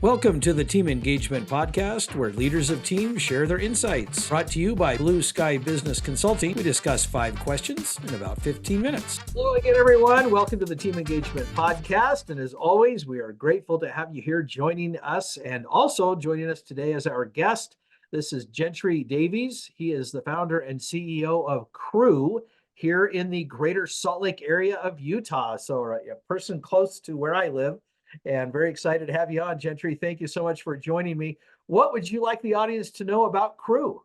Welcome to the Team Engagement Podcast, where leaders of teams share their insights. Brought to you by Blue Sky Business Consulting. We discuss 5 questions in about 15 minutes. Hello again, everyone. Welcome to the Team Engagement Podcast. And as always, we are grateful to have you here joining us, and also joining us today as our guest. This is Gentry Davies. He is the founder and CEO of Crew here in the greater Salt Lake area of Utah. So a person close to where I live. And very excited to have you on, Gentry. Thank you so much for joining me. What would you like the audience to know about Crew?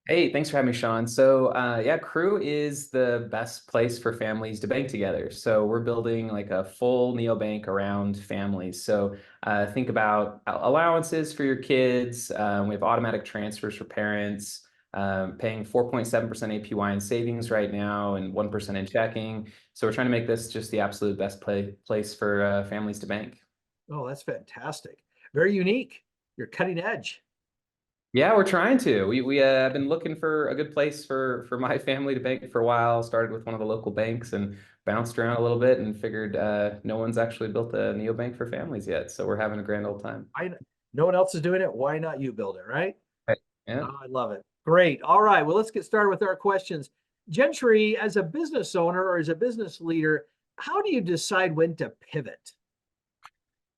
Hey, thanks for having me, Sean. So Crew is the best place for families to bank together. So we're building like a full neobank around families. So think about allowances for your kids. We have automatic transfers for parents, paying 4.7% APY in savings right now and 1% in checking. So we're trying to make this just the absolute best place for families to bank. Oh, that's fantastic. Very unique. You're cutting edge. Yeah, we're trying to. We have been looking for a good place for my family to bank for a while. Started with one of the local banks and bounced around a little bit and figured no one's actually built a neobank for families yet. So we're having a grand old time. No one else is doing it. Why not you build it, right? Right. Yeah. Oh, I love it. Great. All right. Well, let's get started with our questions. Gentry, as a business owner or as a business leader, how do you decide when to pivot?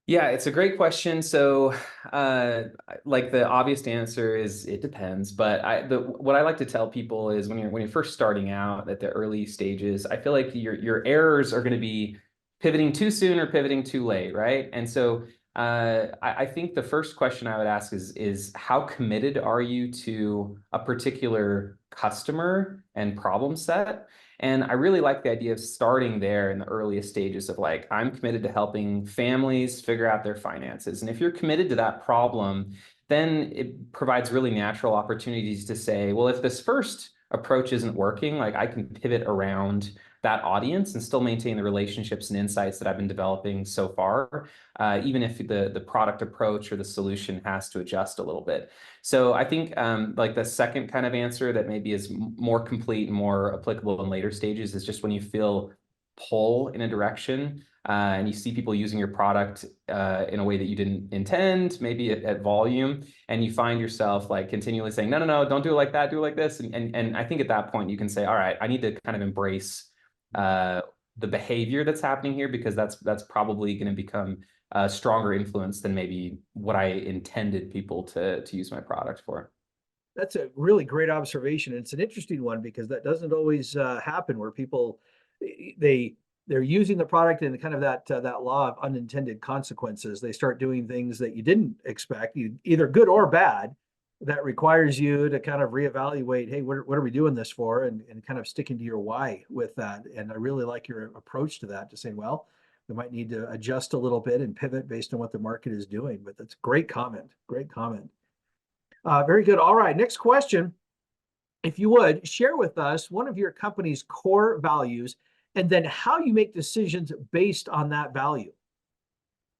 Yeah, it's a great question. So, like the obvious answer is it depends. But what I like to tell people is when you're first starting out at the early stages, I feel like your errors are going to be pivoting too soon or pivoting too late, right? And so, I think the first question I would ask is how committed are you to a particular customer and problem set? And I really like the idea of starting there in the earliest stages of like, I'm committed to helping families figure out their finances. And if you're committed to that problem, then it provides really natural opportunities to say, well, if this first approach isn't working, like I can pivot around that audience and still maintain the relationships and insights that I've been developing so far, even if the product approach or the solution has to adjust a little bit. So I think like the second kind of answer that maybe is more complete and more applicable in later stages is just when you feel pull in a direction and you see people using your product in a way that you didn't intend, maybe at volume, and you find yourself like continually saying, no, don't do it like that, do it like this. And I think at that point you can say, all right, I need to kind of embrace the behavior that's happening here, because that's probably going to become a stronger influence than maybe what I intended people to use my product for. That's a really great observation. It's an interesting one because that doesn't always happen where people they're using the product and kind of that law of unintended consequences. They start doing things that you didn't expect, either good or bad, that requires you to kind of reevaluate, hey, what are we doing this for? And kind of sticking to your why with that. And I really like your approach to that, to say, well, we might need to adjust a little bit and pivot based on what the market is doing. But that's a great comment. Great comment. Very good. All right. Next question. If you would share with us one of your company's core values and then how you make decisions based on that value.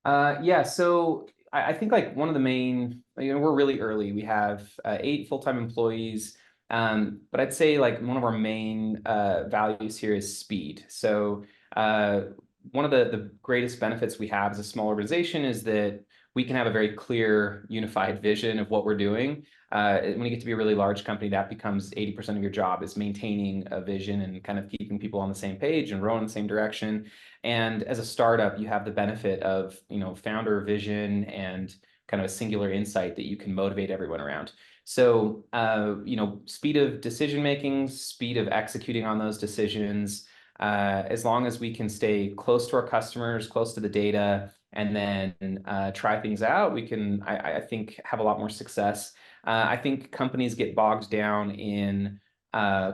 So I think like one of the main, we're really early. We have 8 full-time employees, but I'd say like one of our main values here is speed. So one of the greatest benefits we have as a small organization is that we can have a very clear, unified vision of what we're doing. When you get to be a really large company, that becomes 80% of your job, is maintaining a vision and kind of keeping people on the same page and rowing in the same direction. And as a startup, you have the benefit of, founder vision and kind of a singular insight that you can motivate everyone around. So, speed of decision making, speed of executing on those decisions, as long as we can stay close to our customers, close to the data, and then try things out, we can, I think, have a lot more success. I think companies get bogged down in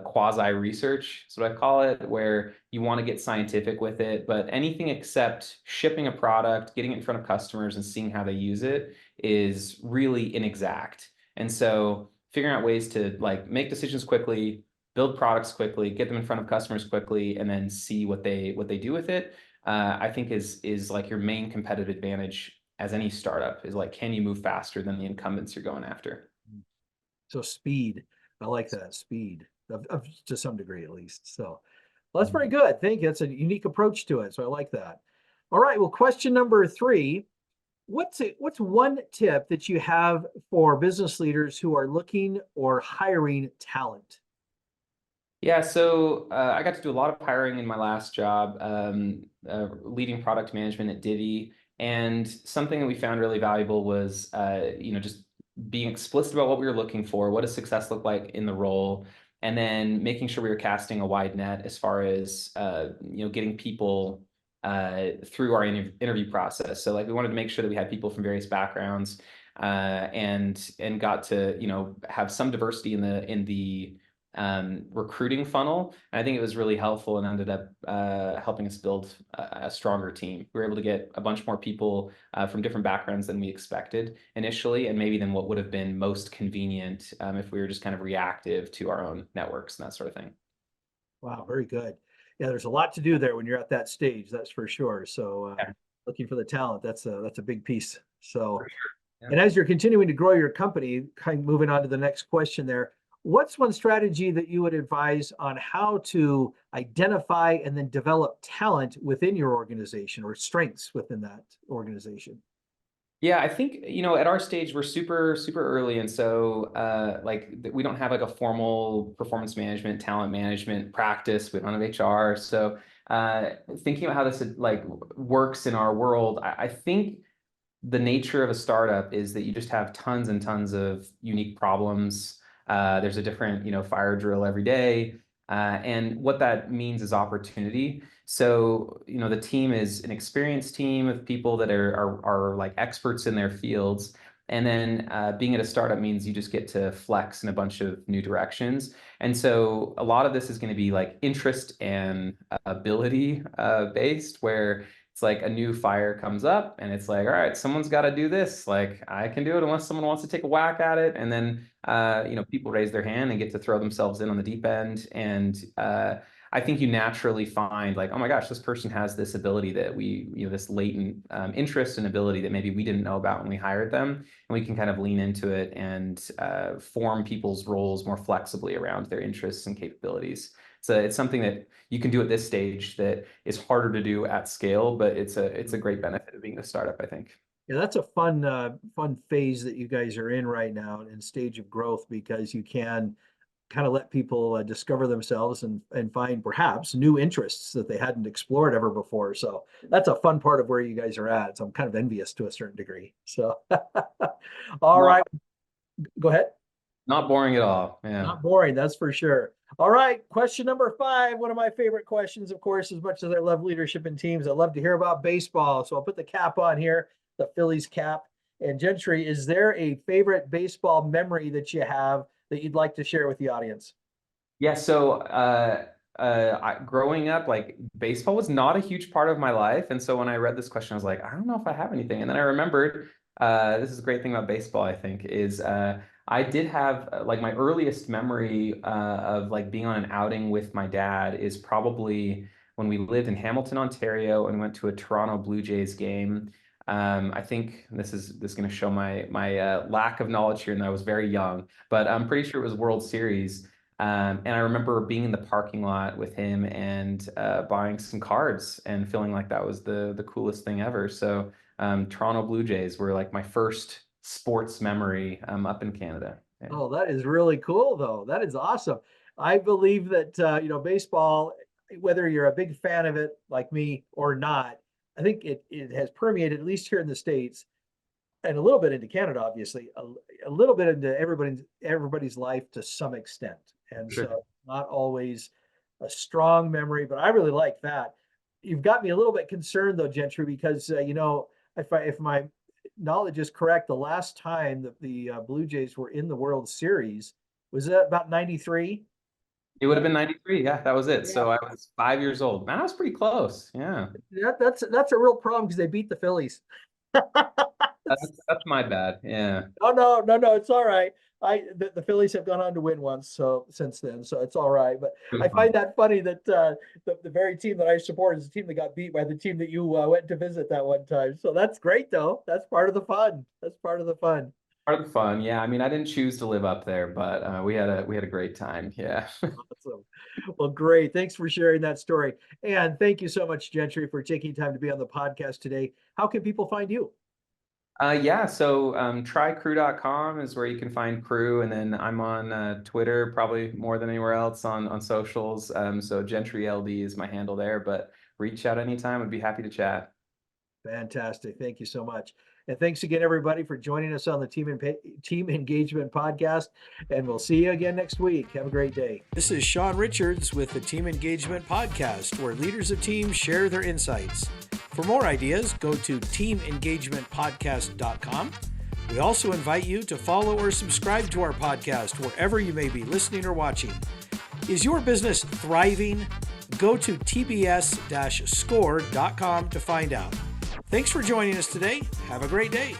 quasi research, is what I call it, where you want to get scientific with it, but anything except shipping a product, getting it in front of customers and seeing how they use it is really inexact. And so figuring out ways to like make decisions quickly, build products quickly, get them in front of customers quickly, and then see what they do with it, I think is like your main competitive advantage as any startup, is like, can you move faster than the incumbents you're going after? So speed, I like that, speed to some degree at least. So well, that's very good. Thank you. That's a unique approach to it. So I like that. All right. Well, question number 3. what's one tip that you have for business leaders who are looking or hiring talent? Yeah, so I got to do a lot of hiring in my last job, leading product management at Divvy. And something that we found really valuable was, just being explicit about what we were looking for, what does success look like in the role, and then making sure we were casting a wide net as far as, getting people through our interview process. So like we wanted to make sure that we had people from various backgrounds, and got to, have some diversity in the recruiting funnel. And I think it was really helpful and ended up helping us build a stronger team. We were able to get a bunch more people from different backgrounds than we expected initially, and maybe than what would have been most convenient if we were just kind of reactive to our own networks and that sort of thing. Wow, very good. Yeah, there's a lot to do there when you're at that stage, that's for sure. So Yeah, looking for the talent, that's a big piece. So, for sure. Yeah. and as you're continuing to grow your company, kind of moving on to the next question there, what's one strategy that you would advise on how to identify and then develop talent within your organization or strengths within that organization? Yeah, I think, at our stage, we're super, super early. And so, we don't have like a formal performance management, talent management practice. We don't have HR. So, thinking about how this like works in our world, I think the nature of a startup is that you just have tons and tons of unique problems. There's a different, fire drill every day. And what that means is opportunity. So, the team is an experienced team of people that are like experts in their fields. And then being at a startup means you just get to flex in a bunch of new directions. And so a lot of this is going to be like interest and ability based, where it's like a new fire comes up and it's like, all right, someone's got to do this. Like I can do it unless someone wants to take a whack at it. And then, people raise their hand and get to throw themselves in on the deep end. And I think you naturally find like, oh my gosh, this person has this ability that this latent interest and ability that maybe we didn't know about when we hired them. And we can kind of lean into it and form people's roles more flexibly around their interests and capabilities. So it's something that you can do at this stage that is harder to do at scale, but it's a great benefit of being a startup, I think. Yeah, that's a fun phase that you guys are in right now and stage of growth because you can kind of let people discover themselves and find perhaps new interests that they hadn't explored ever before. So that's a fun part of where you guys are at. So I'm kind of envious to a certain degree. So, all Not right, go ahead. not boring at all. Yeah. Not boring, that's for sure. All right, question number 5. One of my favorite questions, of course, as much as I love leadership in teams, I love to hear about baseball. So I'll put the cap on here, the Phillies cap. And Gentry, is there a favorite baseball memory that you have that you'd like to share with the audience? Yeah, so growing up, like baseball was not a huge part of my life, and so when I read this question, I was like, I don't know if I have anything. And then I remembered, this is a great thing about baseball, I think, is I did have like my earliest memory of like being on an outing with my dad is probably when we lived in Hamilton, Ontario, and went to a Toronto Blue Jays game. I think this is going to show my lack of knowledge here, and I was very young, but I'm pretty sure it was World Series. And I remember being in the parking lot with him and buying some cards and feeling like that was the coolest thing ever. So Toronto Blue Jays were like my first sports memory up in Canada. Yeah. Oh, that is really cool, though. That is awesome. I believe that baseball, whether you're a big fan of it like me or not, I think it has permeated at least here in the States and a little bit into Canada, obviously, a little bit into everybody's life to some extent. And Sure. so not always a strong memory, but I really like that. You've got me a little bit concerned though, Gentry, because if my knowledge is correct, the last time that the Blue Jays were in the World Series was that about 93? It would have been 93. Yeah, that was it. Yeah. So I was 5 years old. Man, I was pretty close. Yeah. That's a real problem because they beat the Phillies. That's my bad. Yeah. Oh no, it's all right. The Phillies have gone on to win once, so since then, so it's all right. But It was I fun. find that funny that the very team that I support is the team that got beat by the team that you went to visit that one time. So that's great, though. That's part of the fun. That's part of the fun. Part of the fun. Yeah. I mean, I didn't choose to live up there, but we had a great time. Yeah. Awesome. Well, great. Thanks for sharing that story, and thank you so much, Gentry, for taking time to be on the podcast today. How can people find you? Yeah, so trycrew.com is where you can find Crew, and then I'm on Twitter probably more than anywhere else on socials. So Gentry LD is my handle there, but reach out anytime. I'd be happy to chat. Fantastic. Thank you so much. And thanks again, everybody, for joining us on the Team Engagement Podcast. And we'll see you again next week. Have a great day. This is Sean Richards with the Team Engagement Podcast, where leaders of teams share their insights. For more ideas, go to teamengagementpodcast.com. We also invite you to follow or subscribe to our podcast wherever you may be listening or watching. Is your business thriving? Go to tbs-score.com to find out. Thanks for joining us today. Have a great day.